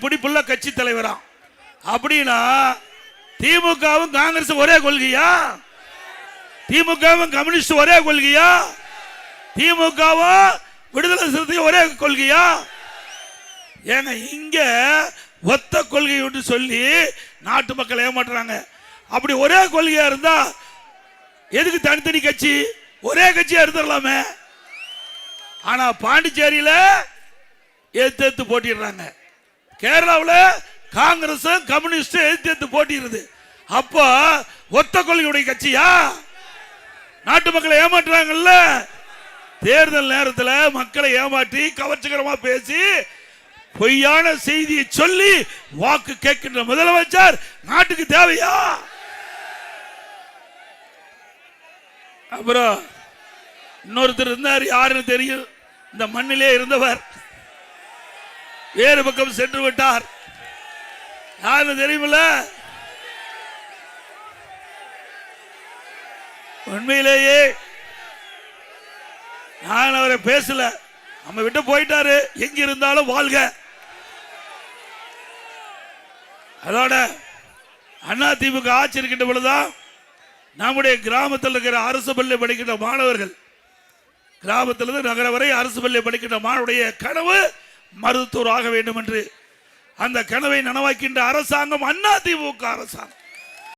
பிடிப்புள்ள கட்சி தலைவரா அப்படின்னா திமுகவும் காங்கிரஸ் ஒரே கொள்கையா? திமுகவும் கம்யூனிஸ்ட் ஒரே கொள்கையா? திமுகவும் விடுதலை சிறுத்தை ஒரே கொள்கையா? ஏங்க இங்க ஒத்த கொள்கை என்று சொல்லி நாட்டு மக்கள் ஏமாற்றுறாங்க. அப்படி ஒரே கொள்கையா இருந்தா எதுக்கு தனித்தனி கட்சி? ஒரே கட்சியா இருந்துடலாமே. ஆனா பாண்டிச்சேரியில எதிர்த்து போட்டிடுறாங்க, கேரளாவில் காங்கிரஸ் கம்யூனிஸ்ட் எதிர்த்து போட்டிடுது. அப்போ ஒத்த கொள்கையுடைய கட்சியா? நாட்டு மக்களை ஏமாற்றுறாங்கல்ல. தேர்தல் நேரத்தில் மக்களை ஏமாற்றி கவர்ச்சிகரமா பேசி பொய்யான செய்தியை சொல்லி வாக்கு கேட்கின்ற முதலமைச்சர் நாட்டுக்கு தேவையா? அப்புறம் இன்னொருத்தர் இருந்தார், யாருன்னு தெரியும், இந்த மண்ணிலே இருந்தவர், வேறு பக்கம் சென்று விட்டார். யாருன்னு தெரியுமில்ல? உண்மையிலேயே நான் அவரை பேசல, நம்ம விட்டு போயிட்டாரு. எங்க இருந்தாலும் வாழ்க. அதோட அதிமுக ஆட்சி இருக்கின்ற பொழுதுதான் நம்முடைய கிராமத்தில் இருக்கிற அரசு பள்ளி படிக்கின்ற மாணவர்கள், கிராமத்திலிருந்து நகர வரை அரசு பள்ளி படிக்கின்ற மாணவருடைய கனவு மருத்துவர் ஆக வேண்டும் என்று அந்த கனவை நனவாக்கின்ற அரசாங்கம் அதிமுக அரசாங்கம்.